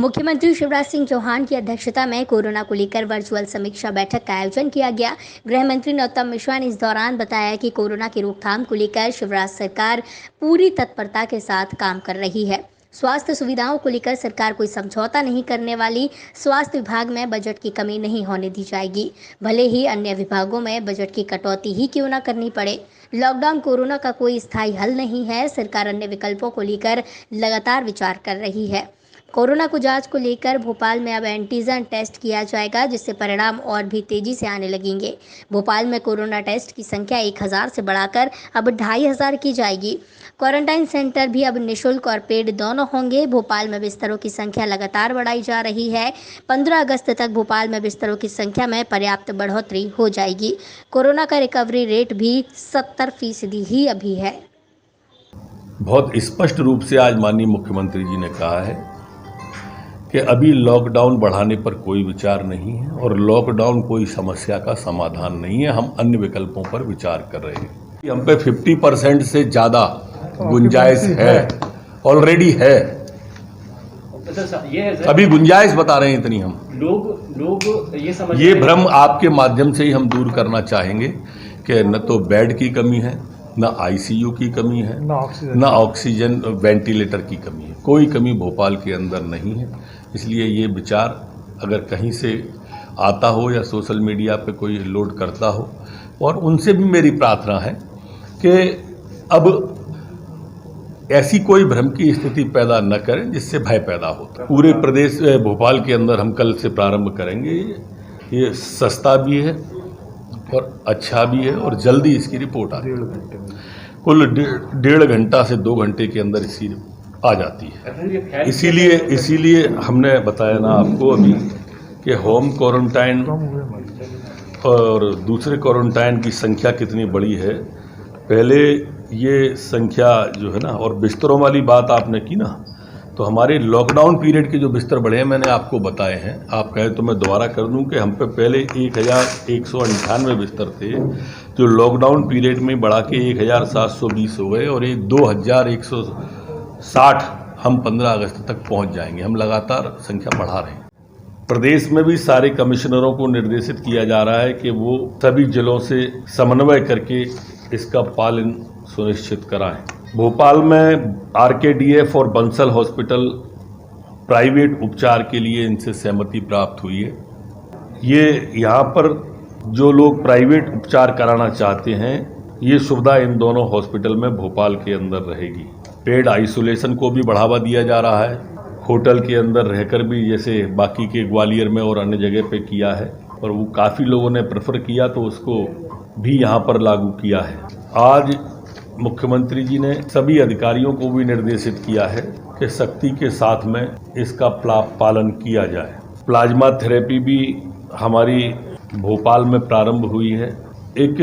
मुख्यमंत्री शिवराज सिंह चौहान की अध्यक्षता में कोरोना को लेकर वर्चुअल समीक्षा बैठक का आयोजन किया गया। गृह मंत्री नरोत्तम मिश्रा ने इस दौरान बताया कि कोरोना की रोकथाम को लेकर शिवराज सरकार पूरी तत्परता के साथ काम कर रही है। स्वास्थ्य सुविधाओं को लेकर सरकार कोई समझौता नहीं करने वाली। स्वास्थ्य विभाग में बजट की कमी नहीं होने दी जाएगी, भले ही अन्य विभागों में बजट की कटौती ही क्यों न करनी पड़े। लॉकडाउन कोरोना का कोई स्थायी हल नहीं है। सरकार अन्य विकल्पों को लेकर लगातार विचार कर रही है। कोरोना को जांच को लेकर भोपाल में अब एंटीजन टेस्ट किया जाएगा, जिससे परिणाम और भी तेजी से आने लगेंगे। भोपाल में कोरोना टेस्ट की संख्या 1000 से बढ़ाकर अब 2500 की जाएगी। क्वारंटाइन सेंटर भी अब निःशुल्क और पेड दोनों होंगे। भोपाल में बिस्तरों की संख्या लगातार बढ़ाई जा रही है। 15 अगस्त तक भोपाल में बिस्तरों की संख्या में पर्याप्त बढ़ोतरी हो जाएगी। कोरोना का रिकवरी रेट भी 70% ही अभी है। बहुत स्पष्ट रूप से आज माननीय मुख्यमंत्री जी ने कहा है कि अभी लॉकडाउन बढ़ाने पर कोई विचार नहीं है और लॉकडाउन कोई समस्या का समाधान नहीं है। हम अन्य विकल्पों पर विचार कर रहे हैं। हम पे 50% से ज़्यादा गुंजाइश है, ऑलरेडी है। अभी गुंजाइश बता रहे हैं इतनी। हम लोग ये भ्रम आपके माध्यम से ही हम दूर करना चाहेंगे कि न तो बेड की कमी है, न आईसीयू की कमी है, न ऑक्सीजन वेंटिलेटर की कमी है। कोई कमी भोपाल के अंदर नहीं है। इसलिए ये विचार अगर कहीं से आता हो या सोशल मीडिया पे कोई लोड करता हो, और उनसे भी मेरी प्रार्थना है कि अब ऐसी कोई भ्रम की स्थिति पैदा न करें जिससे भय पैदा होता। पूरे प्रदेश भोपाल के अंदर हम कल से प्रारंभ करेंगे। ये सस्ता भी है और अच्छा भी है और जल्दी इसकी रिपोर्ट आती है। कुल 1.5 घंटा से 2 घंटे के अंदर इसकी आ जाती है। इसीलिए हमने बताया ना आपको अभी कि होम क्वारंटाइन और दूसरे क्वारंटाइन की संख्या कितनी बड़ी है। पहले ये संख्या जो है ना, और बिस्तरों वाली बात आपने की ना, तो हमारे लॉकडाउन पीरियड के जो बिस्तर बढ़े हैं मैंने आपको बताए हैं। आप कहें तो मैं दोबारा कर दूं कि हम पे पहले 1198 बिस्तर थे, जो लॉकडाउन पीरियड में बढ़ा के 1720 हो गए, और ये 2160 हम 15 अगस्त तक पहुंच जाएंगे। हम लगातार संख्या बढ़ा रहे हैं। प्रदेश में भी सारे कमिश्नरों को निर्देशित किया जा रहा है कि वो सभी जिलों से समन्वय करके इसका पालन सुनिश्चित कराएं। भोपाल में आरकेडीएफ और बंसल हॉस्पिटल प्राइवेट उपचार के लिए इनसे सहमति प्राप्त हुई है। ये यहाँ पर जो लोग प्राइवेट उपचार कराना चाहते हैं, ये सुविधा इन दोनों हॉस्पिटल में भोपाल के अंदर रहेगी। पेड आइसोलेशन को भी बढ़ावा दिया जा रहा है। होटल के अंदर रहकर भी, जैसे बाकी के ग्वालियर में और अन्य जगह पे किया है, और वो काफ़ी लोगों ने प्रेफर किया तो उसको भी यहाँ पर लागू किया है। आज मुख्यमंत्री जी ने सभी अधिकारियों को भी निर्देशित किया है कि सख्ती के साथ में इसका पालन किया जाए। प्लाज्मा थेरेपी भी हमारी भोपाल में प्रारंभ हुई है। एक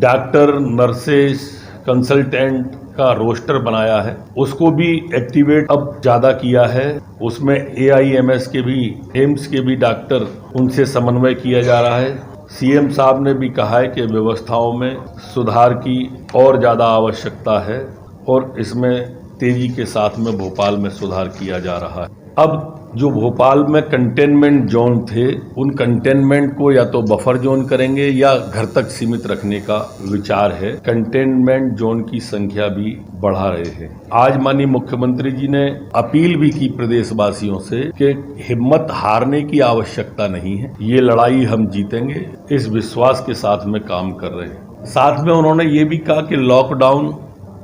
डॉक्टर, नर्सेस, कंसल्टेंट का रोस्टर बनाया है, उसको भी एक्टिवेट अब ज़्यादा किया है। उसमें AIMS के भी, एम्स के भी डॉक्टर, उनसे समन्वय किया जा रहा है। CM साहब ने भी कहा है कि व्यवस्थाओं में सुधार की और ज़्यादा आवश्यकता है, और इसमें तेजी के साथ में भोपाल में सुधार किया जा रहा है। अब जो भोपाल में कंटेनमेंट जोन थे, उन कंटेनमेंट को या तो बफर जोन करेंगे या घर तक सीमित रखने का विचार है। कंटेनमेंट जोन की संख्या भी बढ़ा रहे हैं। आज माननीय मुख्यमंत्री जी ने अपील भी की प्रदेशवासियों से कि हिम्मत हारने की आवश्यकता नहीं है, ये लड़ाई हम जीतेंगे। इस विश्वास के साथ में काम कर रहे हैं। साथ में उन्होंने ये भी कहा कि लॉकडाउन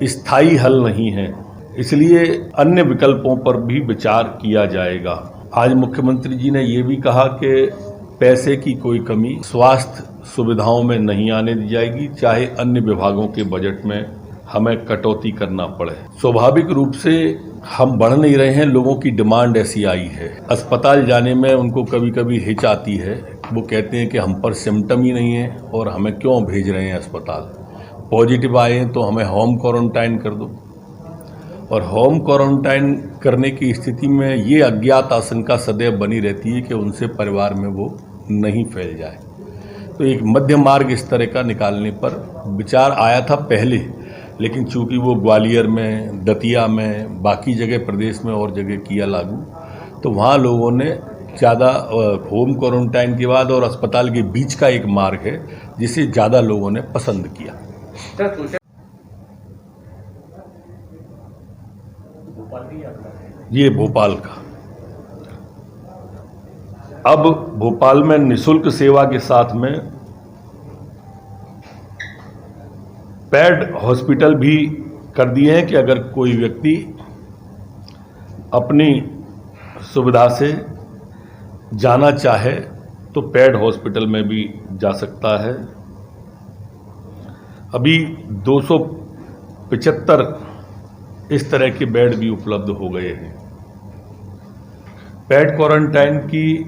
स्थायी हल नहीं है, इसलिए अन्य विकल्पों पर भी विचार किया जाएगा। आज मुख्यमंत्री जी ने ये भी कहा कि पैसे की कोई कमी स्वास्थ्य सुविधाओं में नहीं आने दी जाएगी, चाहे अन्य विभागों के बजट में हमें कटौती करना पड़े। स्वाभाविक रूप से हम बढ़ नहीं रहे हैं, लोगों की डिमांड ऐसी आई है। अस्पताल जाने में उनको कभी कभी हिच आती है। वो कहते हैं कि हम पर सिम्टम ही नहीं है और हमें क्यों भेज रहे हैं अस्पताल। पॉजिटिव आए हैं तो हमें होम क्वारंटाइन कर दो, और होम क्वारंटाइन करने की स्थिति में ये अज्ञात आशंका सदैव बनी रहती है कि उनसे परिवार में वो नहीं फैल जाए। तो एक मध्य मार्ग इस तरह का निकालने पर विचार आया था पहले, लेकिन चूंकि वो ग्वालियर में, दतिया में, बाकी जगह प्रदेश में और जगह किया लागू, तो वहाँ लोगों ने ज़्यादा होम क्वारंटाइन के बाद और अस्पताल के बीच का एक मार्ग है जिसे ज़्यादा लोगों ने पसंद किया। ये भोपाल का। अब भोपाल में निःशुल्क सेवा के साथ में पेड हॉस्पिटल भी कर दिए हैं कि अगर कोई व्यक्ति अपनी सुविधा से जाना चाहे तो पेड हॉस्पिटल में भी जा सकता है। अभी 275 इस तरह के बेड भी उपलब्ध हो गए हैं। पेड क्वारंटाइन की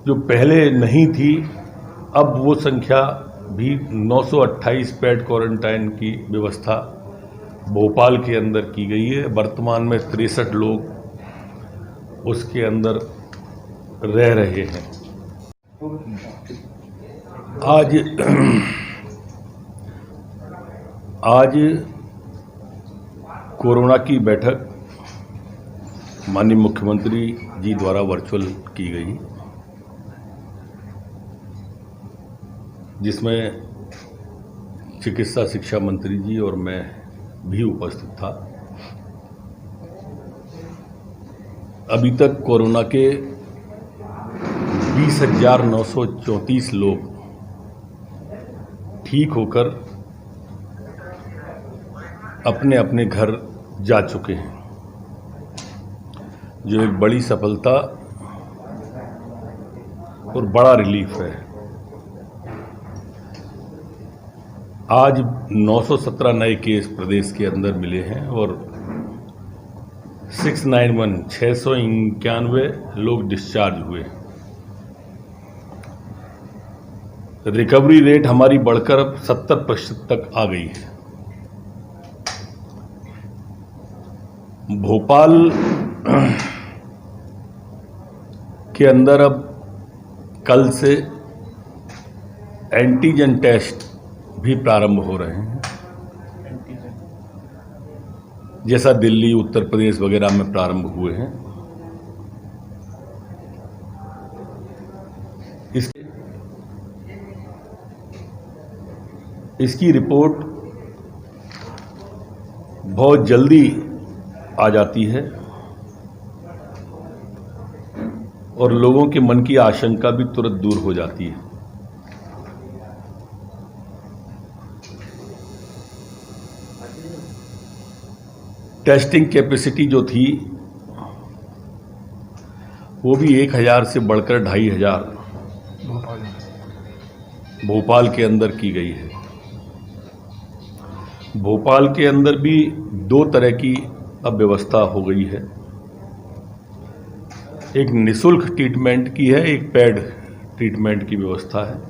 जो पहले नहीं थी, अब वो संख्या भी 928 पेड क्वारंटाइन की व्यवस्था भोपाल के अंदर की गई है। वर्तमान में 63 लोग उसके अंदर रह रहे हैं। आज कोरोना की बैठक माननीय मुख्यमंत्री जी द्वारा वर्चुअल की गई, जिसमें चिकित्सा शिक्षा मंत्री जी और मैं भी उपस्थित था। अभी तक कोरोना के 20,934 लोग ठीक होकर अपने अपने घर जा चुके हैं, जो एक बड़ी सफलता और बड़ा रिलीफ है। आज 917 नए केस प्रदेश के अंदर मिले हैं और 691 लोग डिस्चार्ज हुए। रिकवरी रेट हमारी बढ़कर अब 70% तक आ गई है। भोपाल के अंदर अब कल से एंटीजन टेस्ट भी प्रारंभ हो रहे हैं, जैसा दिल्ली, उत्तर प्रदेश वगैरह में प्रारंभ हुए हैं। इसकी रिपोर्ट बहुत जल्दी आ जाती है और लोगों के मन की आशंका भी तुरंत दूर हो जाती है। टेस्टिंग कैपेसिटी जो थी वो भी 1000 से बढ़कर 2500 भोपाल के अंदर की गई है। भोपाल के अंदर भी 2 तरह की अब व्यवस्था हो गई है। एक निःशुल्क ट्रीटमेंट की है, एक पेड ट्रीटमेंट की व्यवस्था है।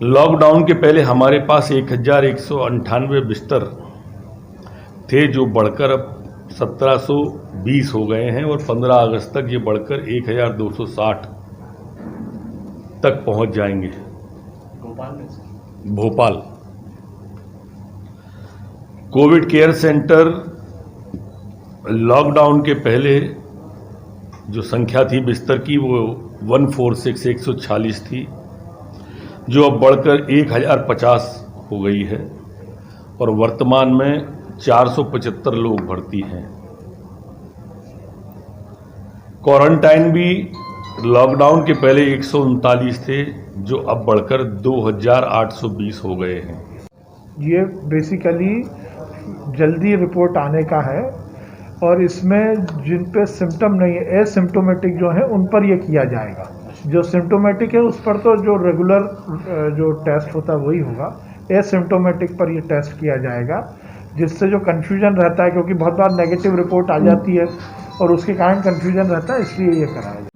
लॉकडाउन के पहले हमारे पास 1198 बिस्तर थे, जो बढ़कर अब 1720 हो गए हैं और 15 अगस्त तक ये बढ़कर 1260 तक पहुंच जाएंगे। Bhopal Covid care centre lockdown के पहले जो संख्या थी बिस्तर की वो 146 थी, जो अब बढ़कर 1050 हो गई है और वर्तमान में 475 लोग भर्ती हैं। क्वारंटाइन भी लॉकडाउन के पहले 139 थे, जो अब बढ़कर 2820 हो गए हैं। ये बेसिकली जल्दी रिपोर्ट आने का है और इसमें जिन पे सिम्टम नहीं है, एसिम्टोमेटिक जो है उन पर ये किया जाएगा। जो सिम्टोमेटिक है उस पर तो जो रेगुलर जो टेस्ट होता है वही होगा। एसिम्टोमेटिक पर ये टेस्ट किया जाएगा, जिससे जो कन्फ्यूजन रहता है, क्योंकि बहुत बार नेगेटिव रिपोर्ट आ जाती है और उसके कारण कन्फ्यूजन रहता है, इसलिए ये कराया जाए।